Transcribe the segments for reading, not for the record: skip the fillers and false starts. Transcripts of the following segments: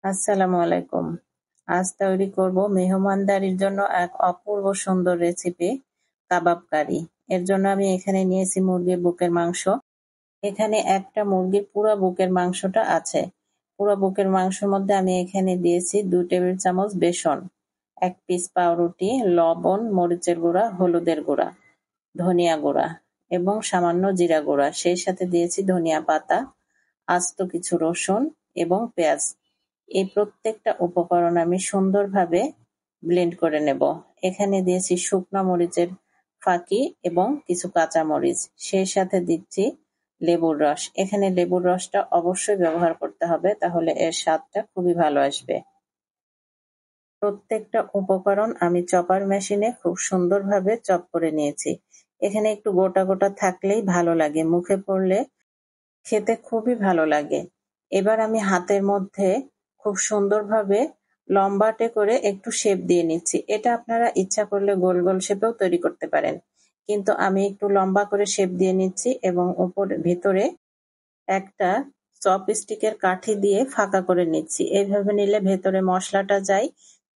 আসসালামু আলাইকুম। আজ তৈরি করব মেহমানদারির জন্য এক অপূর্ব সুন্দর রেসিপি, কাবাব কারি। এর জন্য আমি এখানে নিয়েছি মুরগির বুকের মাংস। এখানে একটা মুরগির পুরো বুকের মাংসটা আছে। পুরো বুকের মাংসের মধ্যে আমি এখানে দিয়েছি 2 টেবিল চামচ বেসন, 1 পিস পাউরুটি, লবণ, মরিচের গুঁড়া, হলুদের গুঁড়া, ধনিয়া গুঁড়া এবং সামান্য জিরা গুঁড়া। সেই সাথে দিয়েছি ধনিয়া পাতা, আস্ত কিছু রসুন এবং পেঁয়াজ। এই প্রত্যেকটা উপকরণ আমি সুন্দরভাবে ব্লেন্ড করে নেব। এখানে দিয়েছি শুকনো মরিচের ফাঁকি এবং কিছু কাঁচা মরিচ। সেই সাথে দিচ্ছি লেবুর রস। এখানে লেবুর রসটা অবশ্যই ব্যবহার করতে হবে, তাহলে এর স্বাদটা খুবই ভালো আসবে। প্রত্যেকটা উপকরণ আমি চপার মেশিনে খুব সুন্দরভাবে চপ করে নিয়েছি। এখানে একটু গোটা গোটা থাকলেই ভালো লাগে, মুখে পড়লে খেতে খুবই ভালো লাগে। এবার আমি হাতের মধ্যে খুব সুন্দরভাবে লম্বাটে করে একটু শেপ দিয়ে নিচ্ছি। এটা আপনারা ইচ্ছা করলে গোল গোল শেপেও তৈরি করতে পারেন, কিন্তু আমি একটু লম্বা করে শেপ দিয়ে নিচ্ছি এবং ভেতরে একটা চপস্টিকের কাঠি দিয়ে ফাঁকা করে নিচ্ছি। এইভাবে নিলে ভেতরে মশলাটা যায়,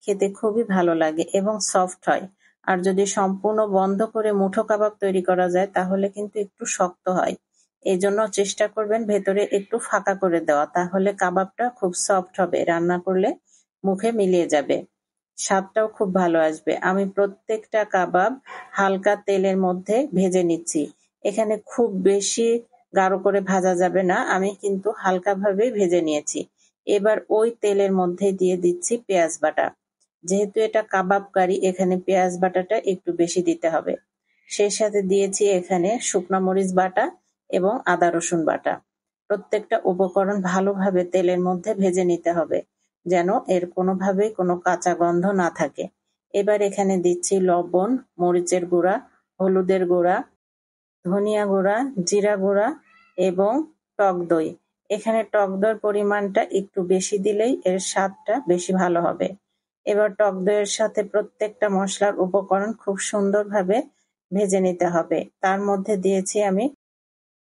খেতে খুবই ভালো লাগে এবং সফট হয়। আর যদি সম্পূর্ণ বন্ধ করে মুঠো কাবাব তৈরি করা যায় তাহলে কিন্তু একটু শক্ত হয়। এই জন্য চেষ্টা করবেন ভেতরে একটু ফাঁকা করে দেওয়া, তাহলে কাবাবটা খুব সফট হবে, রান্না করলে মুখে মিলিয়ে যাবে, স্বাদটাও খুব ভালো আসবে। আমি প্রত্যেকটা কাবাব হালকা তেলের মধ্যে ভেজে নিচ্ছি। এখানে খুব বেশি গাঢ় করে ভাজা যাবে না, আমি কিন্তু হালকাভাবেই ভেজে নিয়েছি। এবার ওই তেলের মধ্যে দিয়ে দিচ্ছি পেঁয়াজ বাটা। যেহেতু এটা কাবাব কারি, এখানে পেঁয়াজ বাটাটা একটু বেশি দিতে হবে। সেই সাথে দিয়েছি এখানে শুকনো মরিচ বাটা এবং আদা রসুন বাটা। প্রত্যেকটা উপকরণ ভালোভাবে তেলের মধ্যে ভেজে নিতে হবে, যেন এর কোনোভাবেই কোনো কাঁচা গন্ধ না থাকে। এবার এখানে দিচ্ছি লবণ, মরিচের গুঁড়া, হলুদের গুঁড়া, ধনিয়া গুঁড়া, জিরা গুঁড়া এবং টক দই। এখানে টক দইয়ের পরিমাণটা একটু বেশি দিলেই এর স্বাদটা বেশি ভালো হবে। এবার টক দইয়ের সাথে প্রত্যেকটা মশলার উপকরণ খুব সুন্দরভাবে ভেজে নিতে হবে। তার মধ্যে দিয়েছি আমি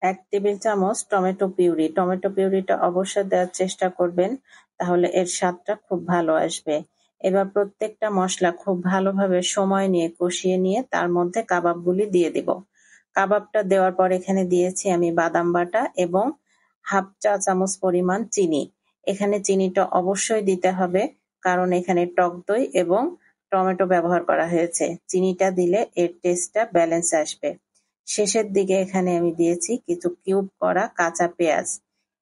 1 টেবিল চামচ টমেটো পিউরি। টমেটো পিউরিটা অবশ্যই দেওয়ার চেষ্টা করবেন, তাহলে এর স্বাদটা খুব ভালো আসবে। এবার প্রত্যেকটা মশলা খুব ভালোভাবে সময় নিয়ে কষিয়ে নিয়ে তার মধ্যে কাবাবগুলি দিয়ে দিব। কাবাবটা দেওয়ার পর এখানে দিয়েছি আমি বাদাম বাটা এবং 1/2 চা চামচ পরিমাণ চিনি। এখানে চিনিটা অবশ্যই দিতে হবে, কারণ এখানে টক দই এবং টমেটো ব্যবহার করা হয়েছে। চিনিটা দিলে এর টেস্টটা ব্যালেন্স আসবে। শেষের দিকে এখানে আমি দিয়েছি কিছু কিউব করা কাঁচা পেঁয়াজ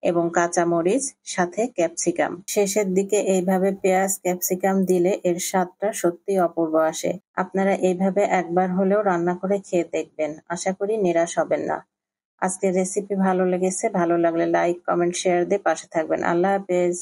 এবং কাঁচা মরিচ, সাথে ক্যাপসিকাম। শেষের দিকে এইভাবে পেঁয়াজ ক্যাপসিকাম দিলে এর স্বাদটা সত্যি অপূর্ব আসে। আপনারা এইভাবে একবার হলেও রান্না করে খেয়ে দেখবেন, আশা করি নিরাশ হবেন না। আজকের রেসিপি ভালো লেগেছে, ভালো লাগলে লাইক, কমেন্ট, শেয়ার দিয়ে পাশে থাকবেন। আল্লাহ হাফেজ।